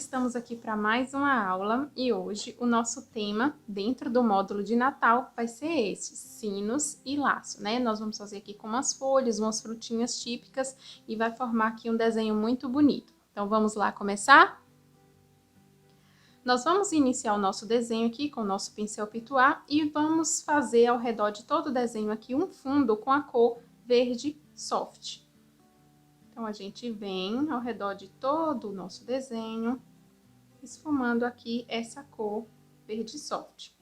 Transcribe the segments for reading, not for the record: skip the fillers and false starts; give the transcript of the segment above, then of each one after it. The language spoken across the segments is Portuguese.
estamos aqui para mais uma aula e hoje o nosso tema dentro do módulo de Natal vai ser esse, sinos e laço, né? Nós vamos fazer aqui com umas folhas, umas frutinhas típicas e vai formar aqui um desenho muito bonito. Então vamos lá começar? Nós vamos iniciar o nosso desenho aqui com o nosso pincel pituá e vamos fazer ao redor de todo o desenho aqui um fundo com a cor verde soft. Então, a gente vem ao redor de todo o nosso desenho, esfumando aqui essa cor verde soft.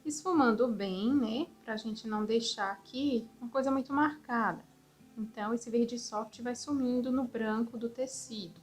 Esfumando bem, né? Pra gente não deixar aqui uma coisa muito marcada. Então, esse verde soft vai sumindo no branco do tecido.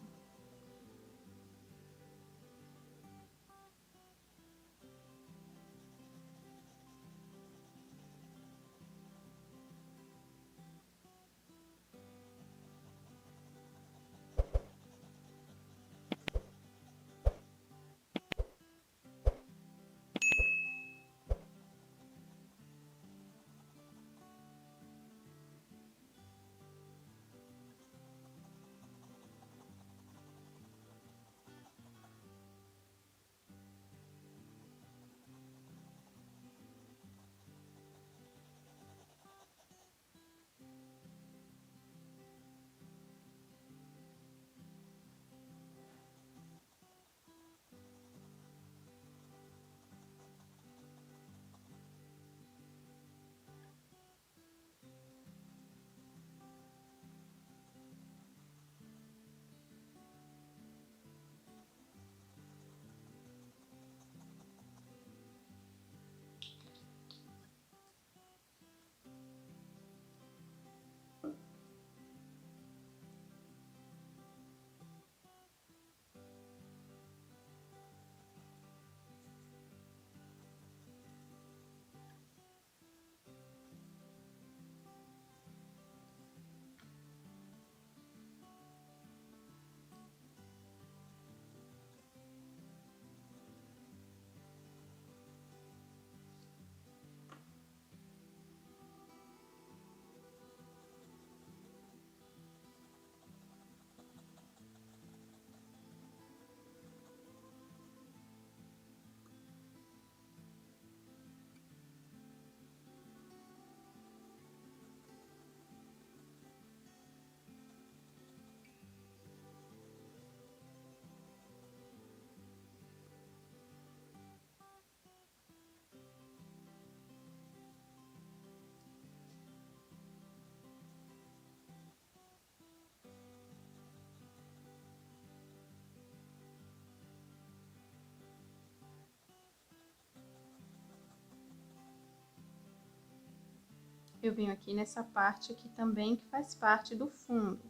Eu venho aqui nessa parte aqui também, que faz parte do fundo.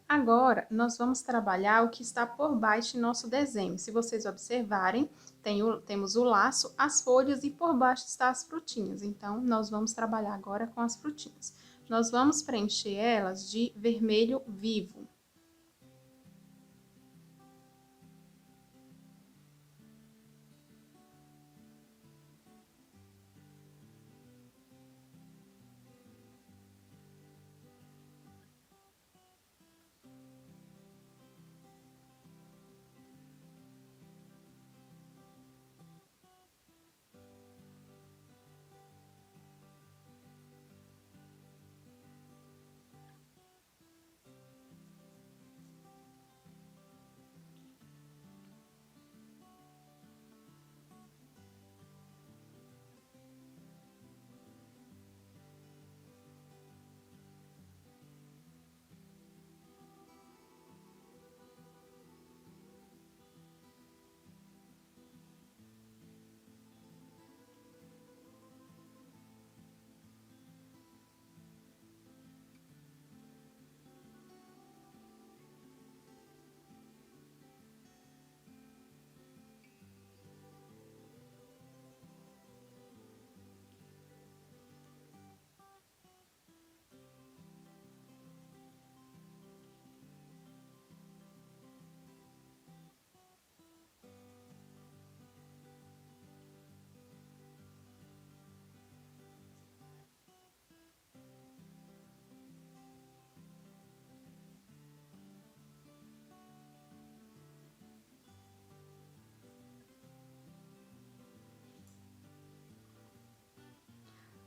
Agora, nós vamos trabalhar o que está por baixo em nosso desenho. Se vocês observarem, temos o laço, as folhas e por baixo está as frutinhas. Então, nós vamos trabalhar agora com as frutinhas. Nós vamos preencher elas de vermelho vivo.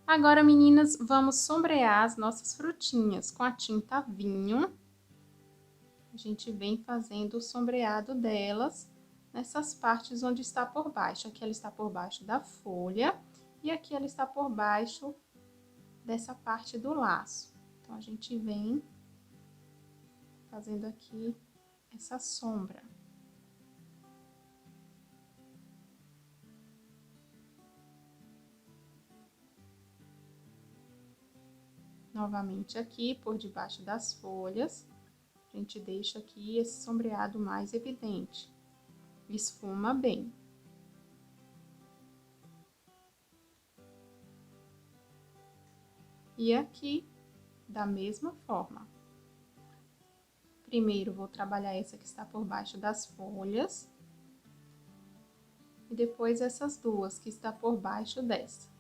Agora, meninas, vamos sombrear as nossas frutinhas com a tinta vinho. A gente vem fazendo o sombreado delas nessas partes onde está por baixo. Aqui ela está por baixo da folha e aqui ela está por baixo dessa parte do laço. Então, a gente vem fazendo aqui essa sombra. Novamente aqui, por debaixo das folhas, a gente deixa aqui esse sombreado mais evidente. Esfuma bem. E aqui, da mesma forma. Primeiro, vou trabalhar essa que está por baixo das folhas. E depois essas duas que está por baixo dessa.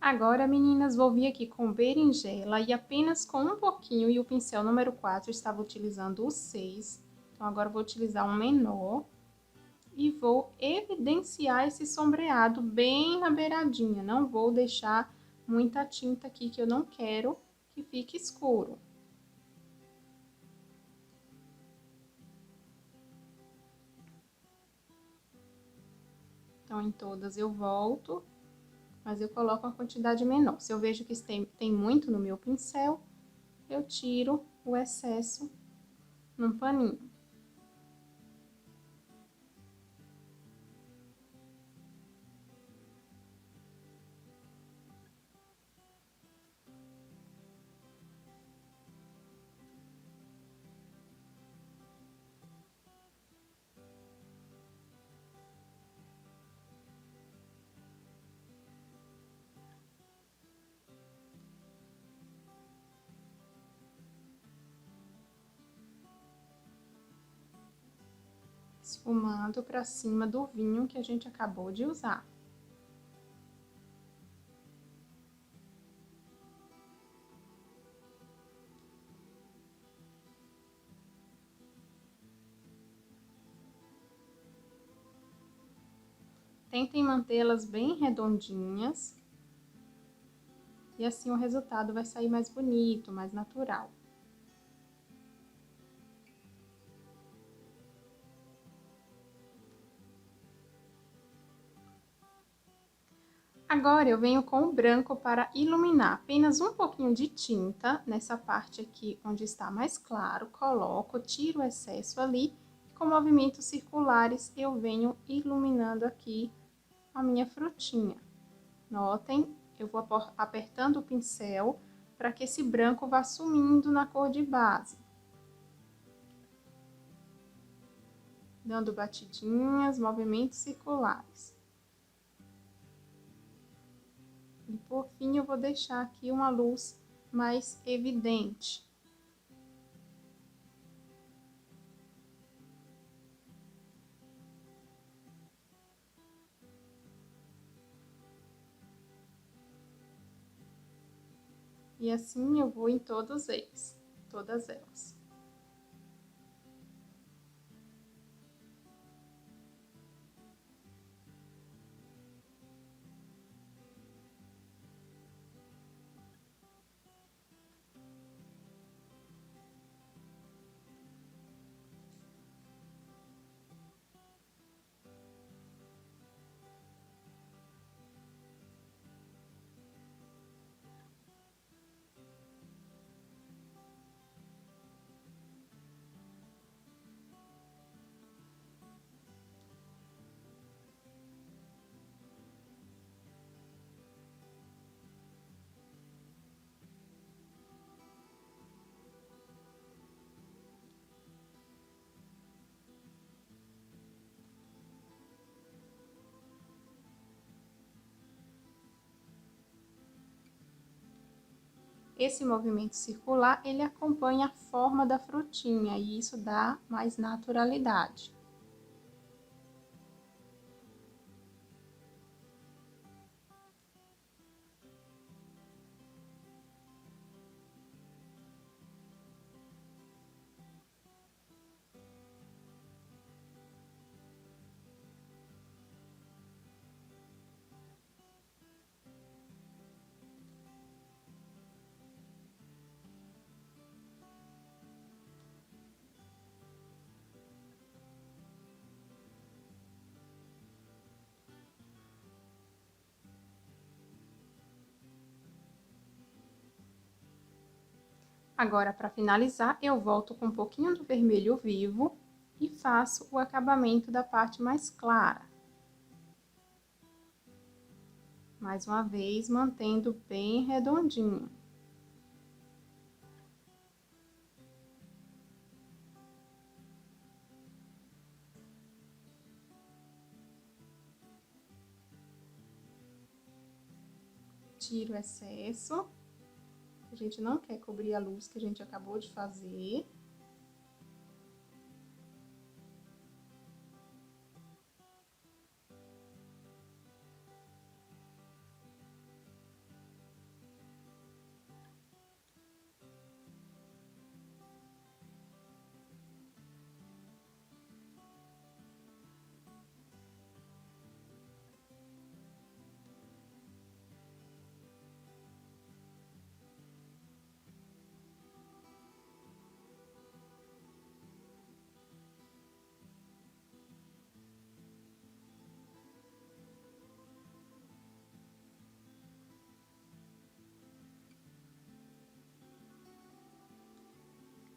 Agora, meninas, vou vir aqui com berinjela e apenas com um pouquinho, e o pincel número 4, eu estava utilizando o 6. Então, agora eu vou utilizar um menor e vou evidenciar esse sombreado bem na beiradinha. Não vou deixar muita tinta aqui, que eu não quero que fique escuro. Então, em todas eu volto, mas eu coloco uma quantidade menor. Se eu vejo que tem muito no meu pincel, eu tiro o excesso num paninho. Esfumando pra cima do vinho que a gente acabou de usar. Tentem mantê-las bem redondinhas. E assim o resultado vai sair mais bonito, mais natural. Agora, eu venho com o branco para iluminar. Apenas um pouquinho de tinta nessa parte aqui onde está mais claro. Coloco, tiro o excesso ali. E com movimentos circulares, eu venho iluminando aqui a minha frutinha. Notem, eu vou apertando o pincel para que esse branco vá sumindo na cor de base. Dando batidinhas, movimentos circulares. E por fim, eu vou deixar aqui uma luz mais evidente. E assim eu vou em todas elas. Esse movimento circular, ele acompanha a forma da frutinha e isso dá mais naturalidade. Agora, para finalizar, eu volto com um pouquinho do vermelho vivo e faço o acabamento da parte mais clara. Mais uma vez, mantendo bem redondinho. Tiro o excesso. A gente não quer cobrir a luz que a gente acabou de fazer.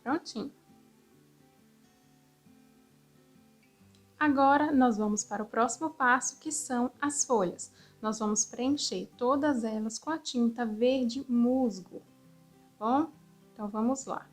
Prontinho. Agora, nós vamos para o próximo passo, que são as folhas. Nós vamos preencher todas elas com a tinta verde musgo, tá bom? Então, vamos lá.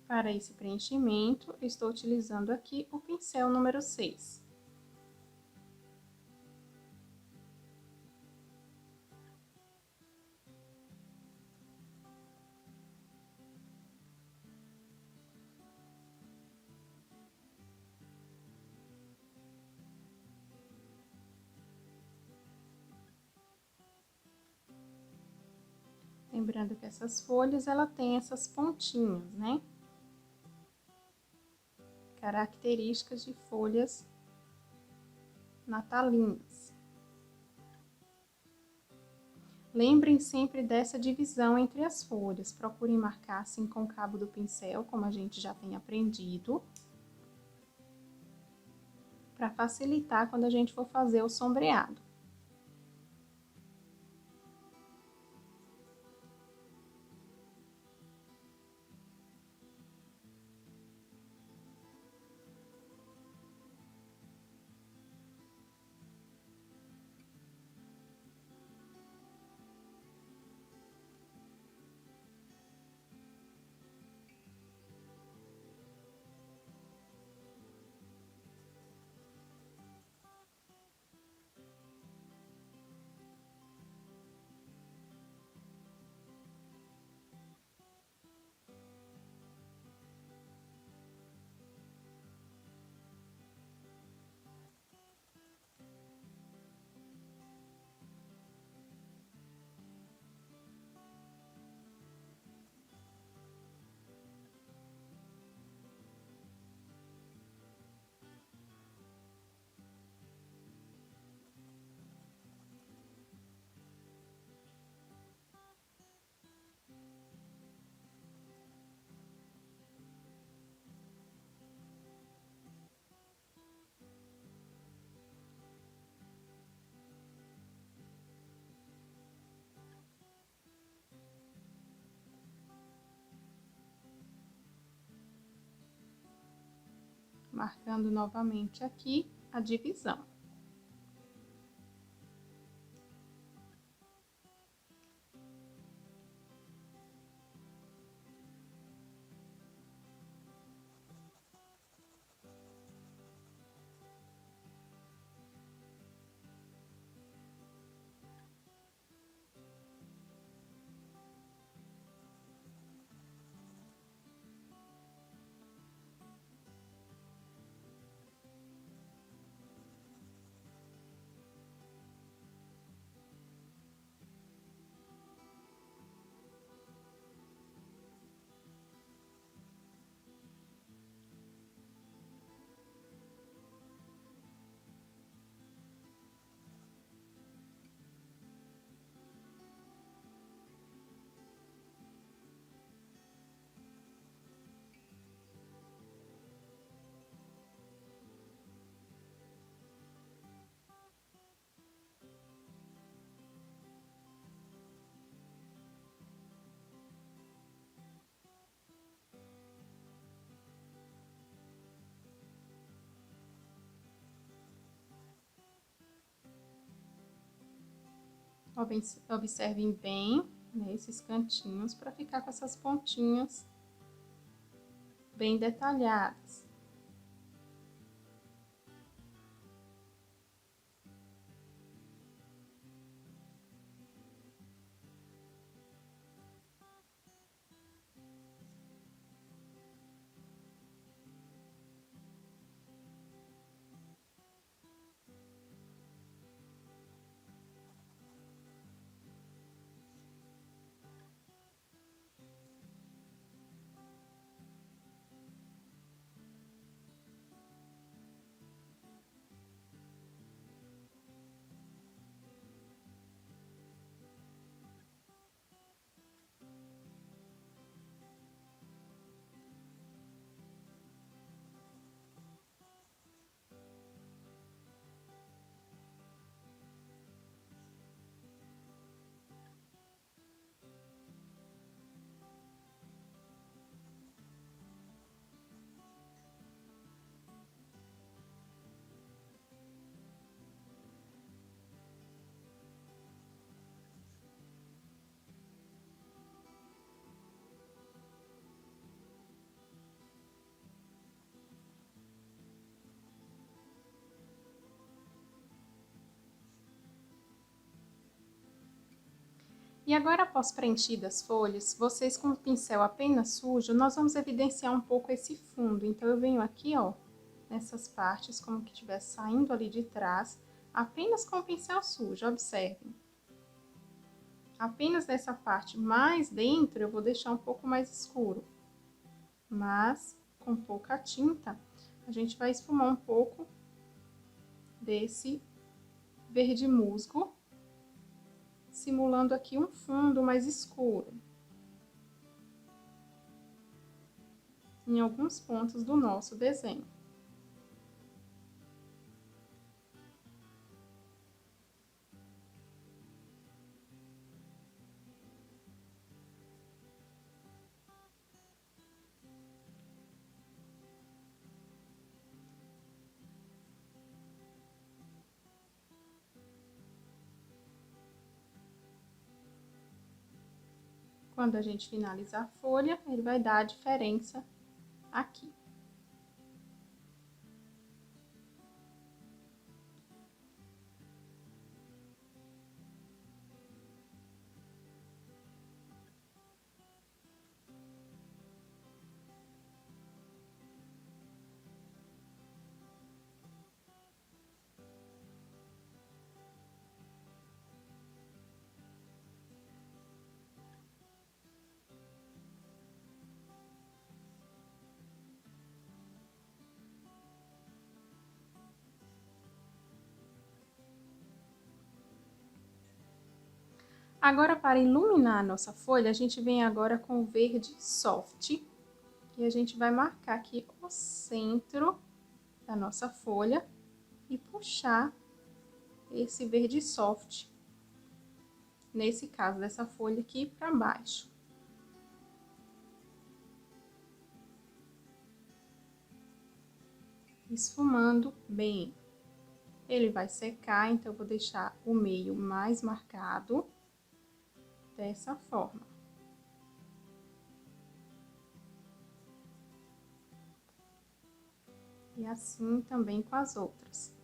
Para esse preenchimento, eu estou utilizando aqui o pincel número 6. Lembrando que essas folhas, ela tem essas pontinhas, né? Características de folhas natalinas. Lembrem sempre dessa divisão entre as folhas. Procurem marcar assim com o cabo do pincel, como a gente já tem aprendido, para facilitar quando a gente for fazer o sombreado. marcando novamente aqui a divisão. Observem bem nesses cantinhos para ficar com essas pontinhas bem detalhadas. E agora, após preenchidas as folhas, vocês com o pincel apenas sujo, nós vamos evidenciar um pouco esse fundo. Então, eu venho aqui, ó, nessas partes, como que estivesse saindo ali de trás, apenas com o pincel sujo, observem. Apenas nessa parte mais dentro, eu vou deixar um pouco mais escuro. Mas, com pouca tinta, a gente vai esfumar um pouco desse verde musgo, simulando aqui um fundo mais escuro em alguns pontos do nosso desenho. Quando a gente finalizar a folha, ele vai dar a diferença aqui. Agora, para iluminar a nossa folha, a gente vem agora com o verde soft. E a gente vai marcar aqui o centro da nossa folha e puxar esse verde soft, nesse caso dessa folha aqui, para baixo. esfumando bem. Ele vai secar, então eu vou deixar o meio mais marcado, dessa forma. E assim também com as outras.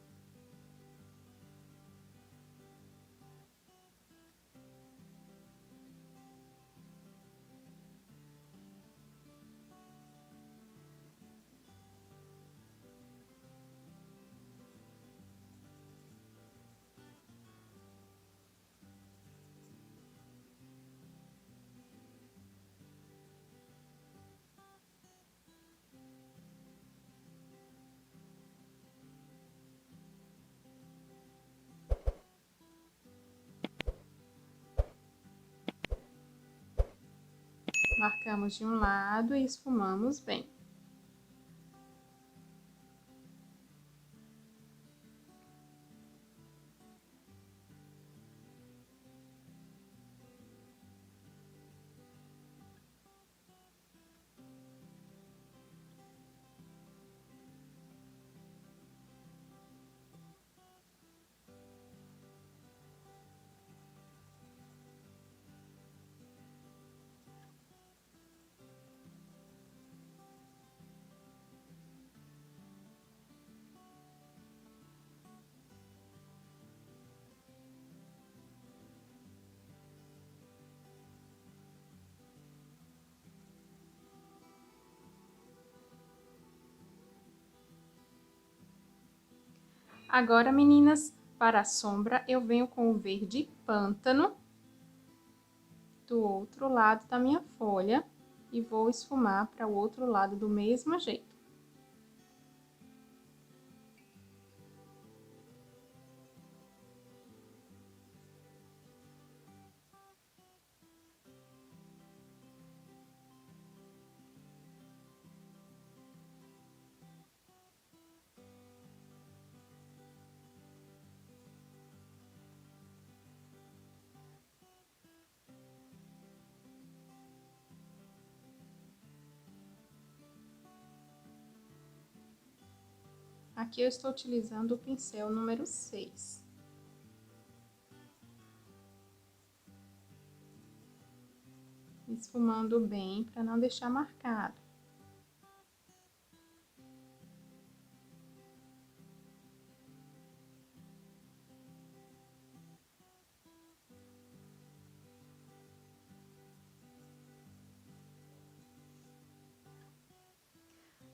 Marcamos de um lado e esfumamos bem. Agora, meninas, para a sombra, eu venho com o verde pântano do outro lado da minha folha e vou esfumar para o outro lado do mesmo jeito. Aqui eu estou utilizando o pincel número 6. Esfumando bem para não deixar marcado.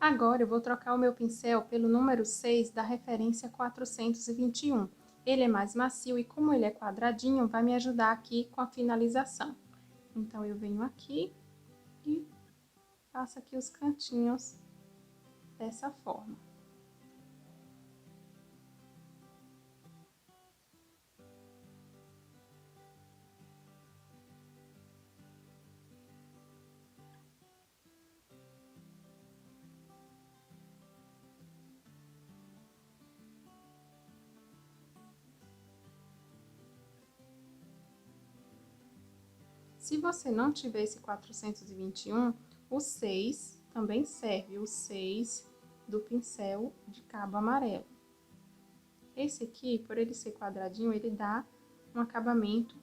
Agora, eu vou trocar o meu pincel pelo número 6 da referência 421. Ele é mais macio e como ele é quadradinho, vai me ajudar aqui com a finalização. Então, eu venho aqui e faço aqui os cantinhos dessa forma. Se você não tiver esse 421, o 6 também serve, o 6 do pincel de cabo amarelo. Esse aqui, por ele ser quadradinho, ele dá um acabamento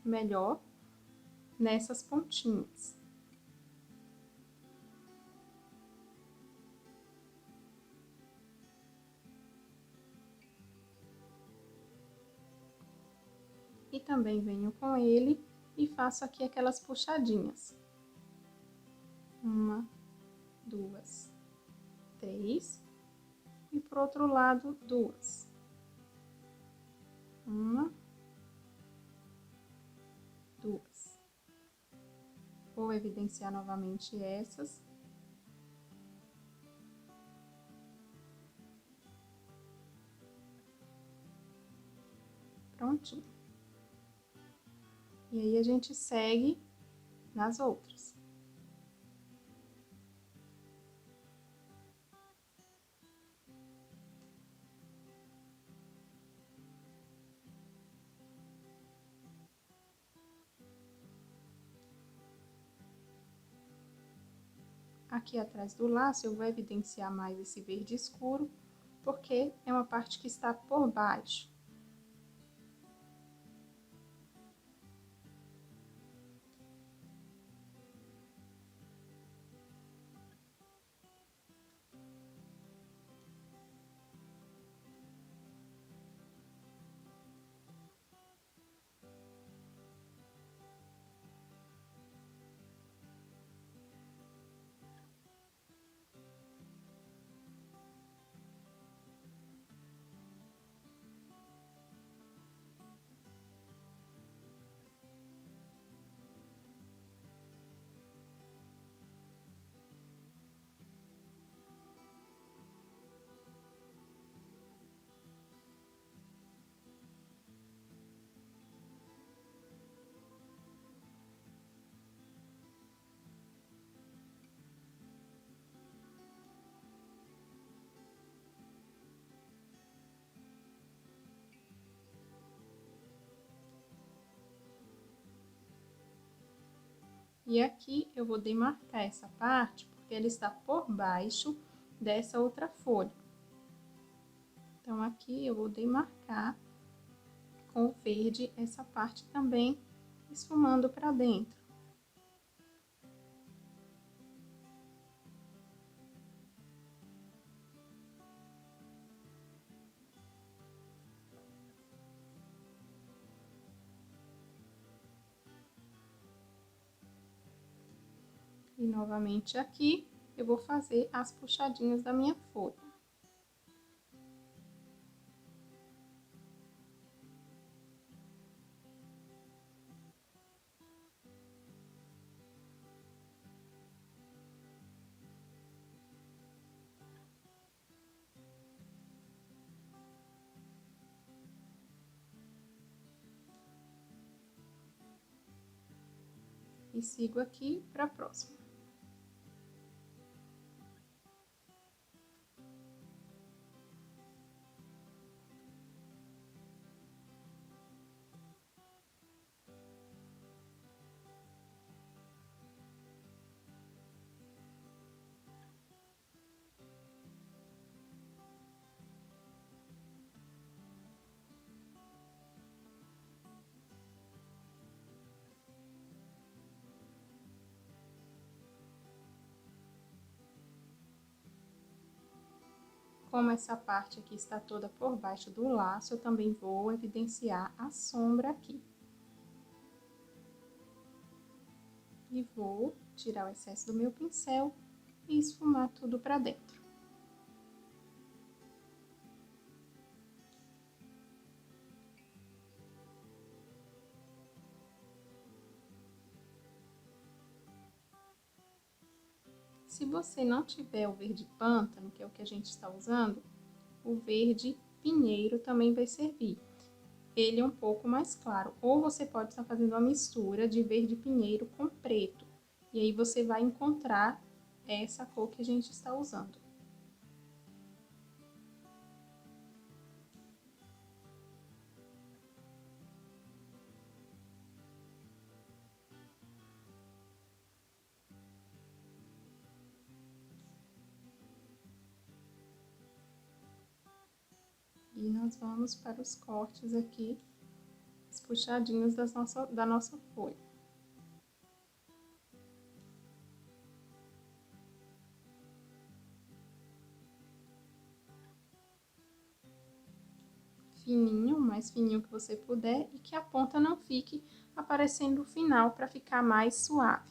melhor nessas pontinhas. E também venho com ele e faço aqui aquelas puxadinhas. 1, 2, 3. E pro outro lado, 2. 1, 2. Vou evidenciar novamente essas. Prontinho. E aí, a gente segue nas outras. Aqui atrás do laço, eu vou evidenciar mais esse verde escuro porque é uma parte que está por baixo. E aqui eu vou demarcar essa parte, porque ela está por baixo dessa outra folha. Então, aqui eu vou demarcar com o verde essa parte também, esfumando para dentro. E novamente aqui, eu vou fazer as puxadinhas da minha folha. E sigo aqui para a próxima. Como essa parte aqui está toda por baixo do laço, eu também vou evidenciar a sombra aqui. E vou tirar o excesso do meu pincel e esfumar tudo para dentro. Se você não tiver o verde pântano, que é o que a gente está usando, o verde pinheiro também vai servir. Ele é um pouco mais claro. Ou você pode estar fazendo uma mistura de verde pinheiro com preto. E aí você vai encontrar essa cor que a gente está usando. E nós vamos para os cortes aqui, as puxadinhas da nossa folha. Fininho, o mais fininho que você puder, e que a ponta não fique aparecendo o final para ficar mais suave.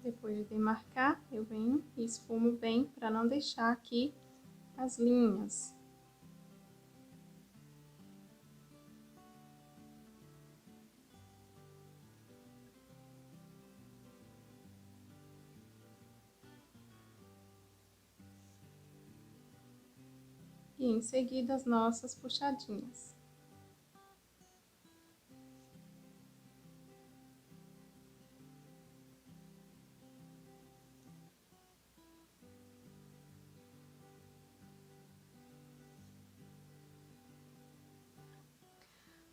Depois de demarcar, eu venho e esfumo bem para não deixar aqui as linhas. E em seguida as nossas puxadinhas.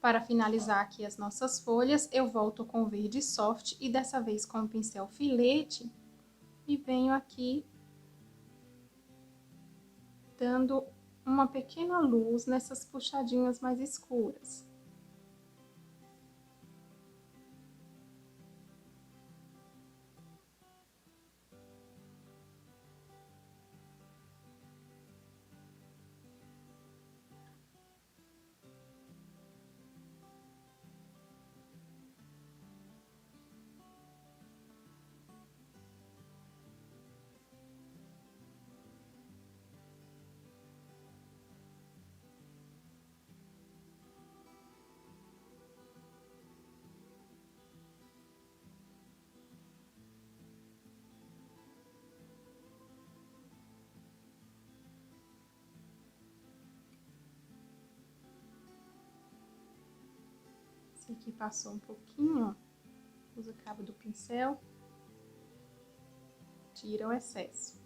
Para finalizar aqui as nossas folhas, eu volto com o verde soft e dessa vez com o pincel filete e venho aqui dando uma pequena luz nessas puxadinhas mais escuras. Esse aqui passou um pouquinho, ó. Usa o cabo do pincel, tira o excesso.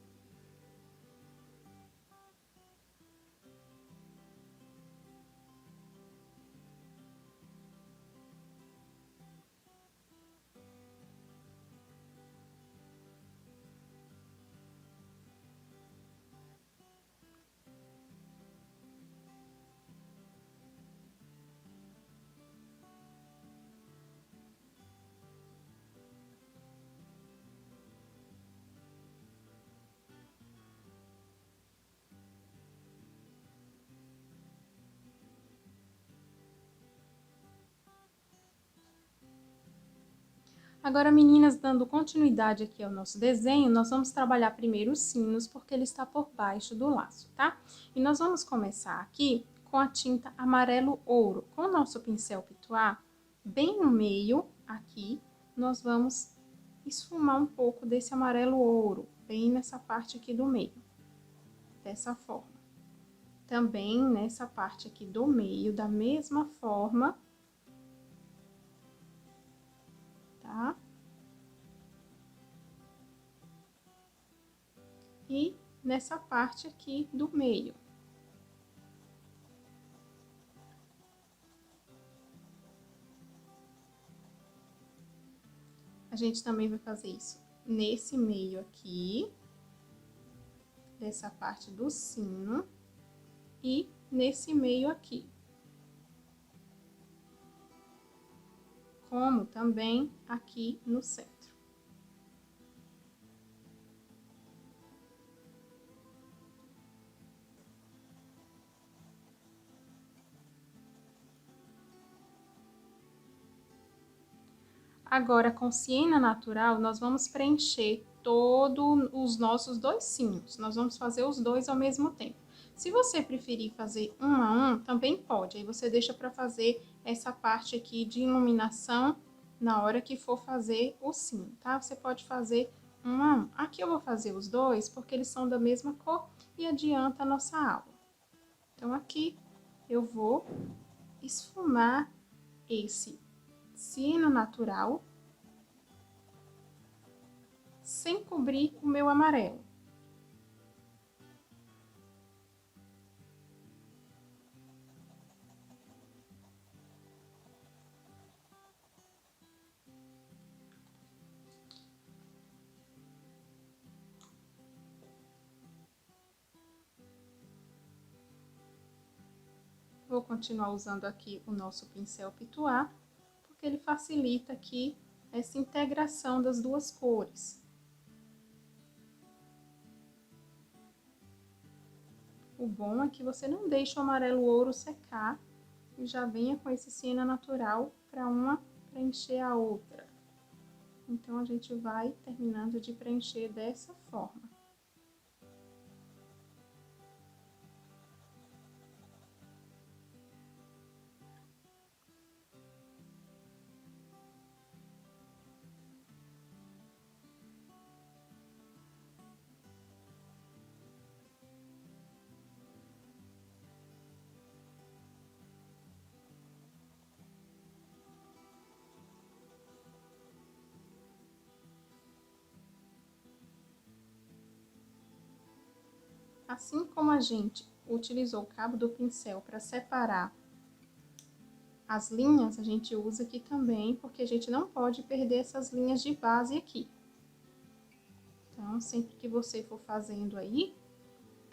Agora, meninas, dando continuidade aqui ao nosso desenho, nós vamos trabalhar primeiro os sinos, porque ele está por baixo do laço, tá? E nós vamos começar aqui com a tinta amarelo ouro. Com o nosso pincel Pituá, bem no meio, aqui, nós vamos esfumar um pouco desse amarelo ouro, bem nessa parte aqui do meio, dessa forma. Também nessa parte aqui do meio, da mesma forma, tá? E nessa parte aqui do meio. A gente também vai fazer isso nesse meio aqui, dessa parte do sino, e nesse meio aqui. Como também aqui no centro. Agora, com siena natural, nós vamos preencher todos os nossos dois sinos. Nós vamos fazer os dois ao mesmo tempo. Se você preferir fazer um a um, também pode. Aí você deixa para fazer essa parte aqui de iluminação na hora que for fazer o sino, tá? Você pode fazer um a um. Aqui eu vou fazer os dois porque eles são da mesma cor e adianta a nossa aula. Então, aqui eu vou esfumar esse sino natural sem cobrir o meu amarelo. Vou continuar usando aqui o nosso pincel Pituá, porque ele facilita aqui essa integração das duas cores. O bom é que você não deixa o amarelo ouro secar e já venha com esse siena natural para uma preencher a outra. Então, a gente vai terminando de preencher dessa forma. Assim como a gente utilizou o cabo do pincel para separar as linhas, a gente usa aqui também, porque a gente não pode perder essas linhas de base aqui. Então, sempre que você for fazendo aí,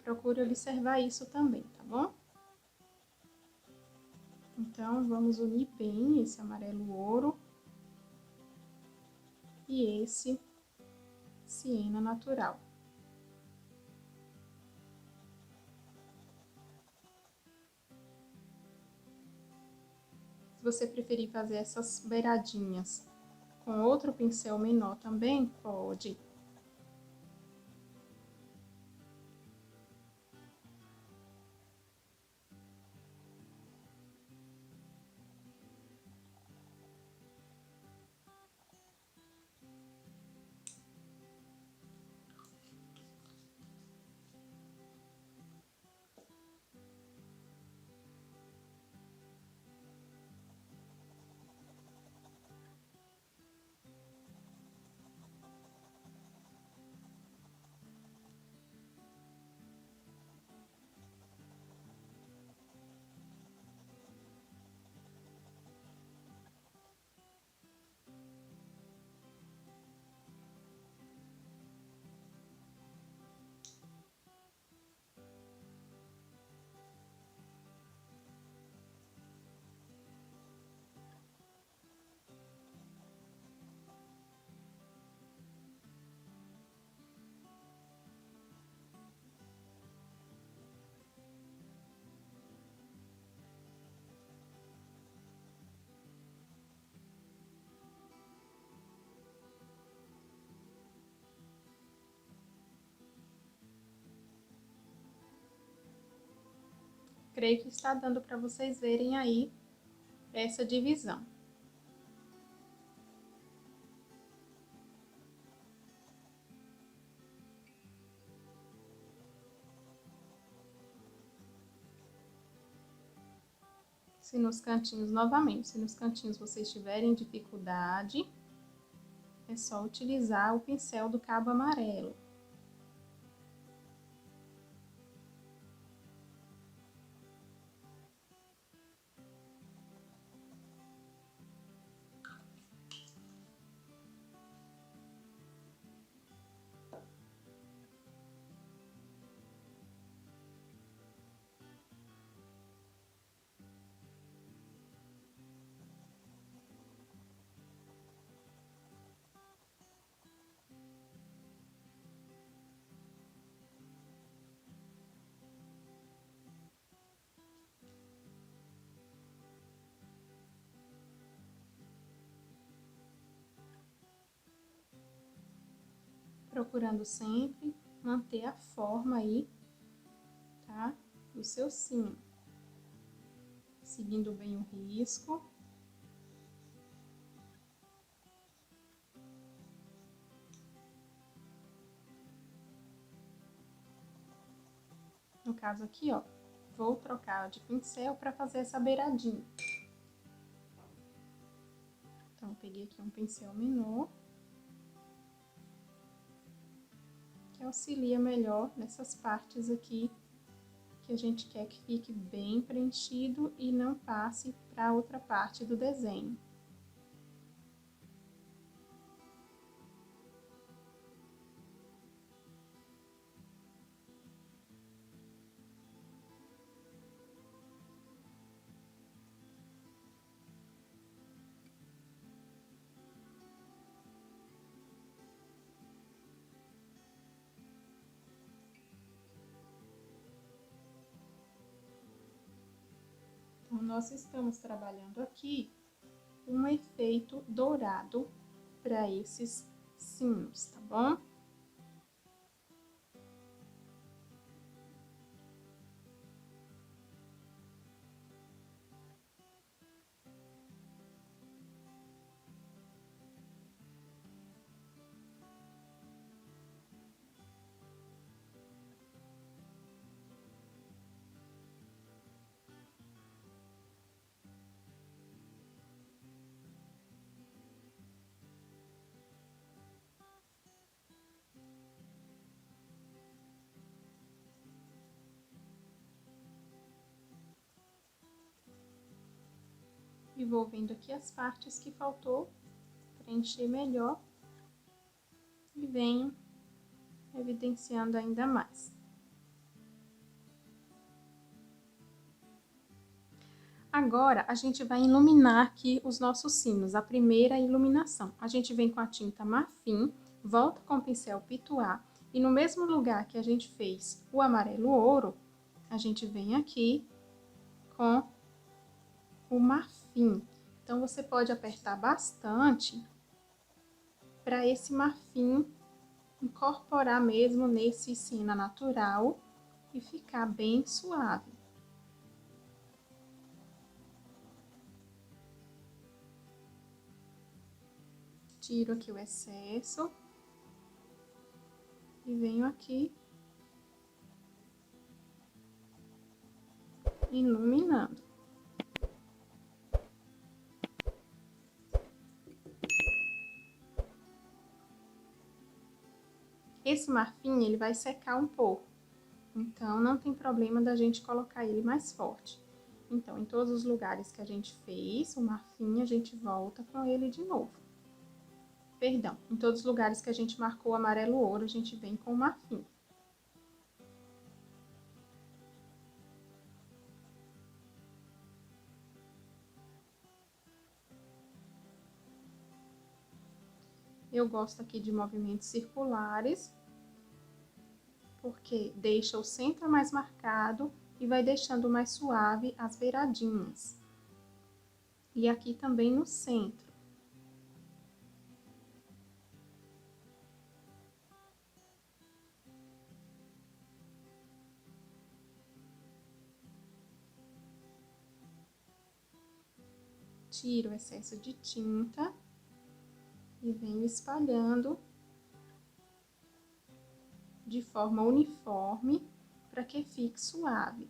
procure observar isso também, tá bom? Então, vamos unir bem esse amarelo ouro e esse siena natural. Se você preferir fazer essas beiradinhas com outro pincel menor também, pode. Creio que está dando para vocês verem aí essa divisão. Se nos cantinhos, novamente, se nos cantinhos vocês tiverem dificuldade, é só utilizar o pincel do cabo amarelo. Procurando sempre manter a forma aí, tá? Do seu sino. Seguindo bem o risco. No caso aqui, ó, vou trocar de pincel para fazer essa beiradinha. Então, eu peguei aqui um pincel menor. Que auxilia melhor nessas partes aqui que a gente quer que fique bem preenchido e não passe para outra parte do desenho. Então, nós estamos trabalhando aqui um efeito dourado para esses sinos, tá bom? E vou vendo aqui as partes que faltou, preencher melhor. E venho evidenciando ainda mais. Agora, a gente vai iluminar aqui os nossos sinos, a primeira iluminação. A gente vem com a tinta marfim, volta com o pincel pituá, e no mesmo lugar que a gente fez o amarelo ouro, a gente vem aqui com o marfim. Então, você pode apertar bastante para esse marfim incorporar mesmo nesse sino natural e ficar bem suave. Tiro aqui o excesso e venho aqui iluminando. Esse marfim, ele vai secar um pouco, então não tem problema da gente colocar ele mais forte. Então, em todos os lugares que a gente fez o marfim, a gente volta com ele de novo. Perdão, em todos os lugares que a gente marcou o amarelo ouro, a gente vem com o marfim. Eu gosto aqui de movimentos circulares, porque deixa o centro mais marcado e vai deixando mais suave as beiradinhas. E aqui também no centro. Tiro o excesso de tinta e venho espalhando de forma uniforme para que fique suave.